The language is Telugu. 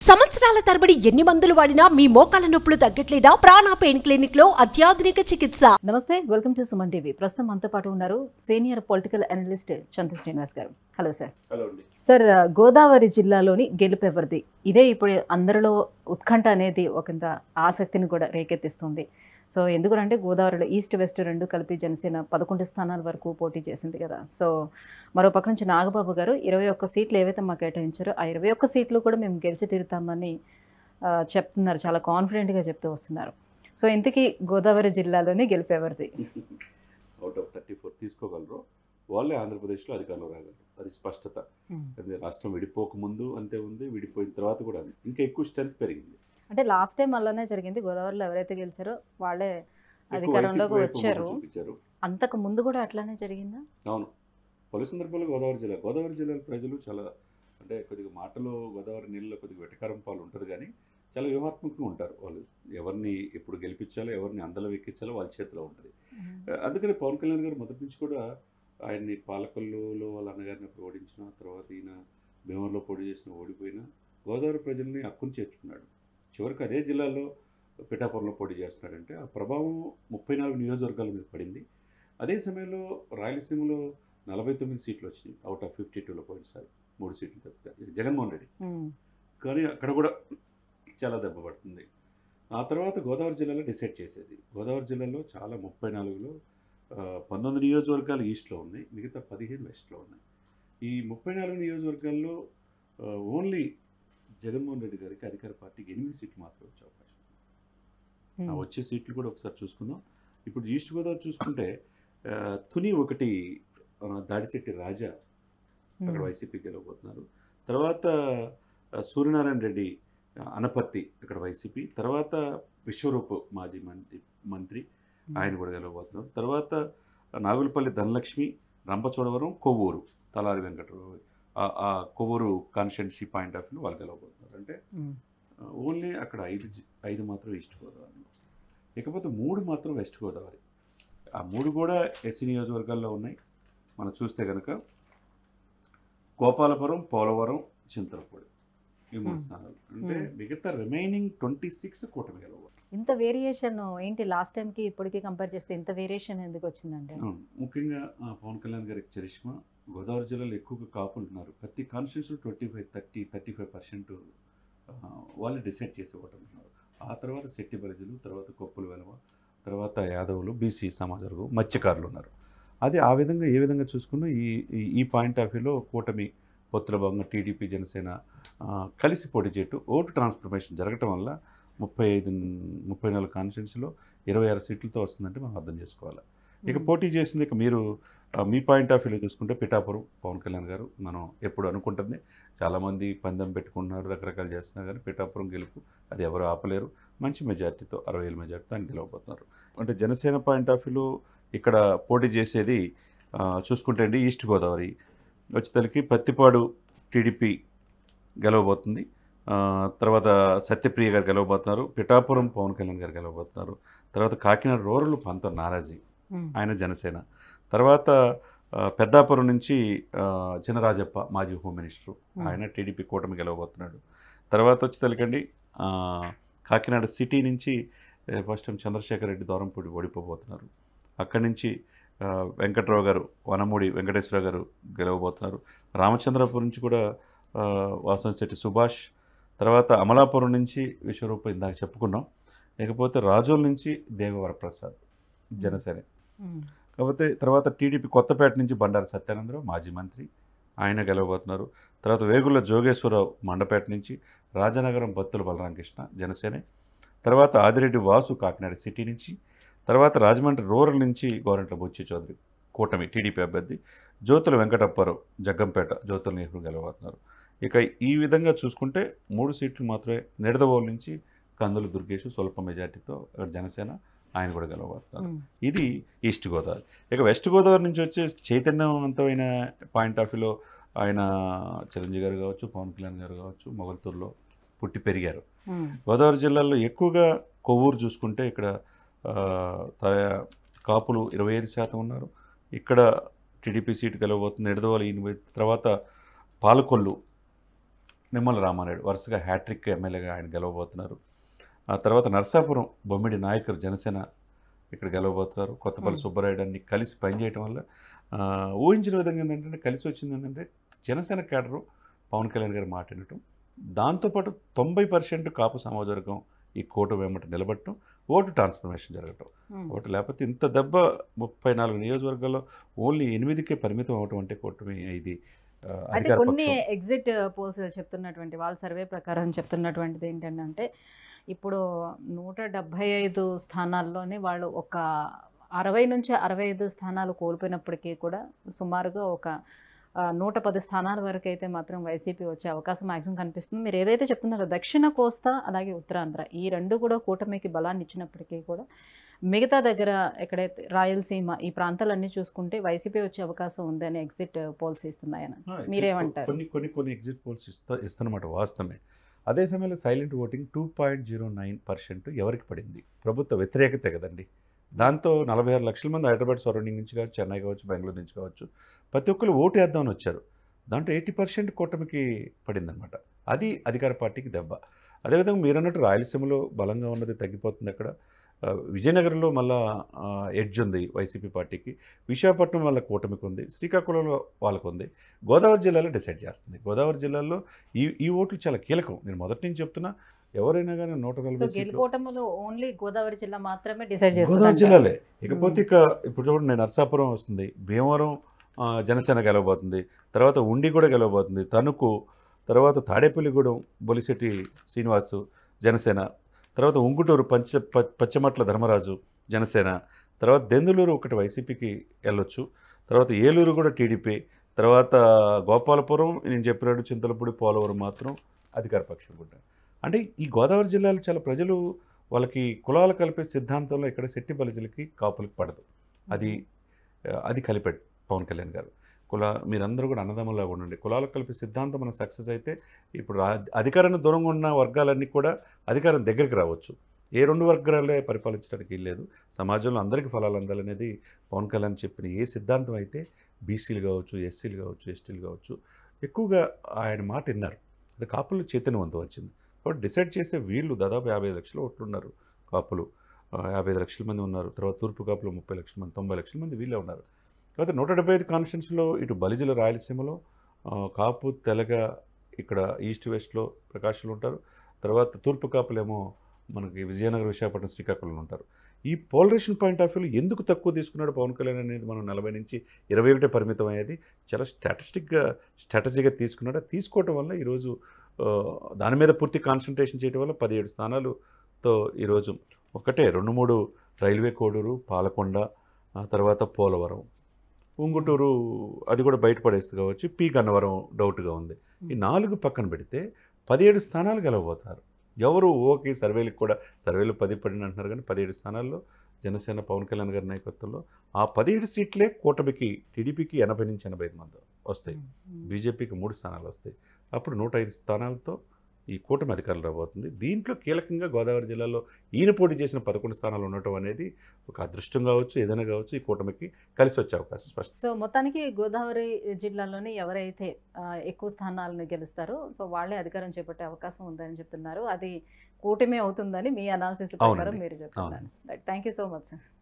సంవత్సరాల తరబడి ఎన్ని మందులు వాడినా మీ మోకాల నొప్పులు తగ్గట్లేదా? ప్రాణ పెయిన్ క్లినిక్ లో అత్యాధునిక చికిత్స. నమస్తే, వెల్కమ్ టు సుమన్ టీవీ. ప్రస్తుతం మనతో పాటు ఉన్నారు సీనియర్ పొలిటికల్ అనలిస్ట్ చంద్ర శ్రీనివాస్ గారు. Hello sir. హలో అండి. సార్, గోదావరి జిల్లాలోని గెలుపు ఎవరిది? ఇదే ఇప్పుడు అందరిలో ఉత్కంఠ అనేది ఒకంత ఆసక్తిని కూడా రేకెత్తిస్తుంది. సో ఎందుకంటే గోదావరిలో ఈస్ట్ వెస్ట్ రెండు కలిపి జనసేన 11 స్థానాల వరకు పోటీ చేసింది కదా. సో మరో పక్క నుంచి నాగబాబు గారు 21 సీట్లు ఏవైతే మాకు కేటాయించారో ఆ 21 సీట్లు కూడా మేము గెలిచి తీరుతామని చెప్తున్నారు. చాలా కాన్ఫిడెంట్గా చెప్తూ వస్తున్నారు. సో ఇంతకీ గోదావరి జిల్లాలోనే గెలుపు ఎవరిది? అవుట్ ఆఫ్ 34 తీసుకోగలరు, వాళ్ళే ఆంధ్రప్రదేశ్లో అధికారంలో రాగలరు. అది స్పష్టత. రాష్ట్రం విడిపోకముందు అంతే ఉంది, విడిపోయిన తర్వాత కూడా ఇంకా ఎక్కువ స్ట్రెంత్ పెరిగింది. అంటే లాస్ట్ టైం అలానే జరిగింది. గోదావరిలో ఎవరైతే గెలిచారో వాళ్ళే అధికారంలోకి వచ్చారు. అంతకు ముందు కూడా అట్లానే జరిగిందా? అవును, పలు సందర్భాల్లో గోదావరి జిల్లాల ప్రజలు చాలా అంటే కొద్దిగా మాటలో గోదావరి నీళ్ళలో కొద్దిగా వెటకారం పాలు ఉంటుంది, కానీ చాలా వ్యూహాత్మకంగా ఉంటారు. వాళ్ళు ఎవరిని ఎప్పుడు గెలిపించాలో, ఎవరిని అందలో ఎక్కించాలో వాళ్ళ చేతిలో ఉంటుంది. అందుకని పవన్ కళ్యాణ్ గారు మొదటి నుంచి కూడా ఆయన్ని పాలకొల్లులో వాళ్ళ అన్నగారిని ఓడించిన తర్వాత ఈయన భీమవరంలో పోటీ చేసిన ఓడిపోయిన గోదావరి ప్రజల్ని హక్కును చేర్చుకున్నాడు. చివరికి అదే జిల్లాలో పిఠాపురంలో పోటీ చేస్తున్నాడంటే ఆ ప్రభావం 34 నియోజకవర్గాల మీద పడింది. అదే సమయంలో రాయలసీమలో 49 సీట్లు వచ్చినాయి అవుట్ ఆఫ్ 52లో పోయినసారి 3 సీట్లు తప్పితే జగన్మోహన్ రెడ్డి. కానీ అక్కడ కూడా చాలా దెబ్బ పడుతుంది. ఆ తర్వాత గోదావరి జిల్లాలో డిసైడ్ చేసేది. గోదావరి జిల్లాలో చాలా 34లో 19 నియోజకవర్గాలు ఈస్ట్లో ఉన్నాయి, మిగతా 15 వెస్ట్లో ఉన్నాయి. ఈ 34 నియోజకవర్గాల్లో ఓన్లీ జగన్మోహన్ రెడ్డి గారికి అధికార పార్టీకి 8 సీట్లు మాత్రమే వచ్చే అవకాశం ఉంది. ఆ వచ్చే సీట్లు కూడా ఒకసారి చూసుకుందాం. ఇప్పుడు ఈస్ట్ గోదావరి చూసుకుంటే తుని ఒకటి దాడిశెట్టి రాజా అక్కడ వైసీపీ గెలవబోతున్నారు. తర్వాత సూర్యనారాయణ రెడ్డి అనపర్తి అక్కడ వైసీపీ. తర్వాత విశ్వరూప్ మాజీ మంత్రి ఆయన కూడా గెలవబోతున్నారు. తర్వాత నాగులపల్లి ధనలక్ష్మి, రంపచోడవరం, కొవ్వూరు తలారి వెంకటరావు, ఆ Kovvur constituency point of view వాళ్ళు గెలవబోతున్నారు. అంటే ఓన్లీ అక్కడ 5 మాత్రం ఈస్ట్ గోదావరిలో, ఇకపోతే 3 మాత్రం వెస్ట్ గోదావరి. ఆ 3 కూడా ఎస్సీ నియోజకవర్గాల్లో ఉన్నాయి. మనం చూస్తే కనుక గోపాలపురం, పోలవరం, చింతలపూడి ఈ 3 స్థానాలు. అంటే మిగతా రిమైనింగ్ 26 కూటమి గెలవబోతున్నారు. ఇంత వేరియేషన్ ఏంటి? లాస్ట్ టైంకి ఇప్పటికీ కంపేర్ చేస్తే ఇంత వేరియేషన్ ఎందుకు వచ్చిందంటే ముఖ్యంగా పవన్ కళ్యాణ్ గారికి చరిష్మా. గోదావరి జిల్లాలో ఎక్కువగా కాపులు ఉన్నారు. ప్రతి కాన్స్టిట్యూన్సీ 35% వాళ్ళు డిసైడ్ చేసి ఓటమిస్తున్నారు. ఆ తర్వాత శెట్టి బలిజలు, తర్వాత కొప్పుల వెలవ, తర్వాత యాదవులు, బీసీ సమాజవర్గం, మత్స్యకారులు ఉన్నారు. అది ఆ విధంగా ఏ విధంగా చూసుకున్నా ఈ పాయింట్ ఆఫ్ వ్యూలో కూటమి పొత్తుల భాగంగా టీడీపీ జనసేన కలిసి పోటీ చేయటం, ఓటు ట్రాన్స్ఫర్మేషన్ జరగటం వల్ల 34 కాన్స్టిట్యున్సీలో 26 సీట్లతో వస్తుందంటే మనం అర్థం చేసుకోవాలి. ఇక పోటీ చేసింది ఇక మీరు మీ పాయింట్ ఆఫ్ వ్యూలో చూసుకుంటే పిఠాపురం పవన్ కళ్యాణ్ గారు మనం ఎప్పుడు అనుకుంటుంది. చాలామంది పందెం పెట్టుకుంటున్నారు, రకరకాలు చేస్తున్నారు, కానీ పిఠాపురం గెలుపు అది ఎవరు ఆపలేరు. మంచి మెజార్టీతో 60,000 మెజార్టీతో ఆయన గెలవబోతున్నారు. అంటే జనసేన పాయింట్ ఆఫ్ వ్యూలో ఇక్కడ పోటీ చేసేది చూసుకుంటే అండి ఈస్ట్ గోదావరి వచ్చేసరికి ప్రత్తిపాడు టీడీపీ గెలవబోతుంది. తర్వాత సత్యప్రియ గారు గెలవబోతున్నారు. పిఠాపురం పవన్ కళ్యాణ్ గారు గెలవబోతున్నారు. తర్వాత కాకినాడ రూరల్ పంత నారాజీ, ఆయన జనసేన. తర్వాత పెద్దాపురం నుంచి చినరాజప్ప మాజీ హోమ్ మినిస్టరు, ఆయన టీడీపీ కూటమి గెలవబోతున్నాడు. తర్వాత వచ్చి తెలికండి కాకినాడ సిటీ నుంచి ఫస్ట్ టైం చంద్రశేఖర్ రెడ్డి దూరంపూడి ఓడిపోబోతున్నారు. అక్కడి నుంచి వెంకట్రావు గారు, వనమూడి వెంకటేశ్వర గారు గెలవబోతున్నారు. రామచంద్రపురం నుంచి కూడా వాసంశెట్టి సుభాష్. తర్వాత అమలాపురం నుంచి విశ్వరూప ఇందాక చెప్పుకున్నాం. లేకపోతే రాజోల్ నుంచి దేవవరప్రసాద్ జనసేన. కాకపోతే తర్వాత టీడీపీ కొత్తపేట నుంచి బండారు సత్యానందరావు మాజీ మంత్రి, ఆయన గెలవబోతున్నారు. తర్వాత వేగుల జోగేశ్వరరావు మండపేట నుంచి, రాజనగరం బత్తుల బలరామకృష్ణ జనసేనే. తర్వాత ఆదిరెడ్డి వాసు కాకినాడ సిటీ నుంచి. తర్వాత రాజమండ్రి రూరల్ నుంచి గోరంట్ల బుచ్చి చౌదరి కూటమి టీడీపీ అభ్యర్థి. జ్యోతుల వెంకటప్పారావు జగ్గంపేట జ్యోతుల నెహ్రూ గెలవబోతున్నారు. ఇక ఈ విధంగా చూసుకుంటే 3 సీట్లు మాత్రమే. నిడదవోలు నుంచి కందులు దుర్గేష్ స్వల్ప మెజార్టీతో జనసేన, ఆయన కూడా గెలవబోతున్నారు. ఇది ఈస్ట్ గోదావరి. ఇక వెస్ట్ గోదావరి నుంచి వచ్చే చైతన్యవంతమైన పాయింట్ ఆఫ్ వ్యూలో ఆయన చిరంజీవి గారు కావచ్చు, పవన్ కళ్యాణ్ గారు కావచ్చు, మొగల్తూరులో పుట్టి పెరిగారు. గోదావరి జిల్లాలో ఎక్కువగా కొవ్వూరు చూసుకుంటే ఇక్కడ కాపులు 25% ఉన్నారు. ఇక్కడ టీడీపీ సీటు గెలవబోతుంది. నిడదవోలు 80. తర్వాత పాలకొల్లు నిమ్మల రామానాయుడు వరుసగా హ్యాట్రిక్ ఎమ్మెల్యేగా ఆయన గెలవబోతున్నారు. ఆ తర్వాత నరసాపురం బొమ్మిడి నాయకులు జనసేన ఇక్కడ గెలవబోతున్నారు. కొత్తపల్లి సుబ్బరాయుడు అన్ని కలిసి పనిచేయటం వల్ల ఊహించిన విధంగా ఏంటంటే కలిసి వచ్చింది ఏంటంటే జనసేన క్యాడరు పవన్ కళ్యాణ్ గారు మాట వినటం, దాంతోపాటు 90% కాపు సమాజవర్గం ఈ కూటమి వెంబట నిలబడటం, ఓటు ట్రాన్స్ఫర్మేషన్ జరగటం. ఓటు లేకపోతే ఇంత దెబ్బ 34 నియోజకవర్గాల్లో ఓన్లీ 8కే పరిమితం అవటం అంటే కూటమి ఇది అంటే కొన్ని ఎగ్జిట్ పోల్స్ చెప్తున్నటువంటి వాళ్ళ సర్వే ప్రకారం చెప్తున్నటువంటిది ఏంటంటే ఇప్పుడు 175 స్థానాల్లోనే వాళ్ళు ఒక 60 నుంచి 65 స్థానాలు కోల్పోయినప్పటికీ కూడా సుమారుగా ఒక 110 స్థానాల వరకు అయితే మాత్రం వైసీపీ వచ్చే అవకాశం మ్యాక్సిమం కనిపిస్తుంది. మీరు ఏదైతే చెప్తున్నారో దక్షిణ కోస్తా అలాగే ఉత్తరాంధ్ర ఈ రెండు కూడా కూటమికి బలాన్ని ఇచ్చినప్పటికీ కూడా మిగతా దగ్గర ఎక్కడైతే రాయలసీమ ఈ ప్రాంతాలన్నీ చూసుకుంటే వైసీపీ వచ్చే అవకాశం ఉందని ఎగ్జిట్ పోల్స్ ఇస్తున్నాయని మీరేమంటారు? కొన్ని ఎగ్జిట్ పోల్స్ ఇస్తున్నమాట వాస్తవమే. అదే సమయంలో సైలెంట్ ఓటింగ్ 2.09% ఎవరికి పడింది? ప్రభుత్వ వ్యతిరేకతే కదండి. దాంతో 46 లక్షల మంది హైదరాబాద్ సరౌండింగ్ నుంచి కావచ్చు, చెన్నై కావచ్చు, బెంగళూరు నుంచి కావచ్చు, ప్రతి ఒక్కరు ఓటు వేద్దామని వచ్చారు. దాంట్లో 80% కూటమికి పడిందనమాట. అది అధికార పార్టీకి దెబ్బ. అదేవిధంగా మీరు అన్నట్టు రాయలసీమలో బలంగా ఉన్నది తగ్గిపోతుంది. అక్కడ విజయనగరంలో మళ్ళా ఎడ్జ్ ఉంది వైసీపీ పార్టీకి, విశాఖపట్నం వాళ్ళ కూటమికి ఉంది, శ్రీకాకుళంలో వాళ్ళకు ఉంది, గోదావరి జిల్లాలో డిసైడ్ చేస్తుంది. గోదావరి జిల్లాలో ఈ ఓట్లు చాలా కీలకం. నేను మొదటి నుంచి చెప్తున్నా, ఎవరైనా కానీ 140 ఓన్లీ గోదావరి జిల్లా మాత్రమే డిసైడ్ చేస్తారు, గోదావరి జిల్లాలే. ఇకపోతే ఇప్పుడు చూడండి, నేను నరసాపురం వస్తుంది, భీమవరం జనసేన గెలవబోతుంది, తర్వాత ఉండి కూడా గెలవబోతుంది, తణుకు, తర్వాత తాడేపల్లిగూడెం బొలిశెట్టి శ్రీనివాసు జనసేన, తర్వాత ఉంగుటూరు పచ్చమట్ల ధర్మరాజు జనసేన, తర్వాత దెందులూరు ఒకటి వైసీపీకి వెళ్ళొచ్చు, తర్వాత ఏలూరు కూడా టీడీపీ, తర్వాత గోపాలపురం నేను చెప్పినట్టు చింతలపూడి, పోలవరం మాత్రం అధికార పక్షం కూడా. అంటే ఈ గోదావరి జిల్లాలో చాలా ప్రజలు వాళ్ళకి కులాలు కలిపే సిద్ధాంతంలో ఇక్కడ శెట్టి బలిజలకి కాపులకి పడదు. అది కలిపాడు పవన్ కళ్యాణ్ గారు. మీరందరూ కూడా అన్నదమ్ములాగా ఉండండి, కులాలకు కలిపే సిద్ధాంతం మన సక్సెస్ అయితే ఇప్పుడు అధికారాన్ని దూరంగా ఉన్న వర్గాలన్నీ కూడా అధికారం దగ్గరికి రావచ్చు. ఏ రెండు వర్గాలే పరిపాలించడానికి లేదు. సమాజంలో అందరికీ ఫలాలు అందాలనేది పవన్ కళ్యాణ్ చెప్పిన ఏ సిద్ధాంతం అయితే బీసీలు కావచ్చు, ఎస్సీలు కావచ్చు, ఎస్టీలు కావచ్చు ఎక్కువగా ఆయన మాట విన్నారు. అది కాపులు చైతన్యవంతం వచ్చింది. కాబట్టి డిసైడ్ చేసే వీళ్ళు దాదాపు 55 లక్షల ఓట్లు ఉన్నారు. కాపులు 55 లక్షల మంది ఉన్నారు. తర్వాత తూర్పు కాపులు 30 లక్షల మంది, 90 లక్షల మంది వీళ్ళే ఉన్నారు. కాబట్టి 175 కాన్స్టిట్యూన్సీలో ఇటు బలిజల రాయలసీమలో, కాపు తెలగ ఇక్కడ ఈస్ట్ వెస్ట్లో ప్రకాశంలో ఉంటారు. తర్వాత తూర్పు కాపులేమో మనకి విజయనగరం, విశాఖపట్నం, శ్రీకాకుళంలో ఉంటారు. ఈ పోలరైజేషన్ పాయింట్ ఆఫ్ వ్యూలో ఎందుకు తక్కువ తీసుకున్నాడు పవన్ కళ్యాణ్ అనేది మనం 40 నుంచి 21 పరిమితం అయ్యేది చాలా స్ట్రాటజీగా తీసుకున్నాడు. తీసుకోవటం వల్ల ఈరోజు దాని మీద పూర్తి కాన్సన్ట్రేషన్ చేయడం వల్ల 17 స్థానాలతో ఈరోజు 2-3 రైల్వే కోడూరు, పాలకొండ, తర్వాత పోలవరం, ఉంగుటూరు అది కూడా బయటపడేస్తూ కావచ్చు, పి గన్నవరం డౌట్గా ఉంది. ఈ 4 పక్కన పెడితే 17 స్థానాలు గెలవబోతున్నారు. ఎవరు ఓకే సర్వేలకు కూడా సర్వేలు 10 పడిన అంటున్నారు, కానీ 17 స్థానాల్లో జనసేన పవన్ కళ్యాణ్ గారి నాయకత్వంలో ఆ 17 సీట్లే కూటమికి, టీడీపీకి 80 నుంచి 85 మంది వస్తాయి, బీజేపీకి 3 స్థానాలు వస్తాయి. అప్పుడు 105 స్థానాలతో ఈ కూటమి అధికారులు రాబోతుంది. దీంట్లో కీలకంగా గోదావరి జిల్లాలో ఈయన పోటీ చేసిన 11 స్థానాలు ఉండటం అనేది ఒక అదృష్టం కావచ్చు, ఏదైనా కావచ్చు, ఈ కూటమికి కలిసి వచ్చే అవకాశం స్పష్టం. సో మొత్తానికి గోదావరి జిల్లాలోని ఎవరైతే ఎక్కువ స్థానాలను గెలుస్తారో సో వాళ్ళే అధికారం చేపట్టే అవకాశం ఉందని చెప్తున్నారు. అది కూటమి అవుతుందని మీ అనాలిసిస్ ప్రకారం మీరు చెప్తున్నారు. Thank you so much sir.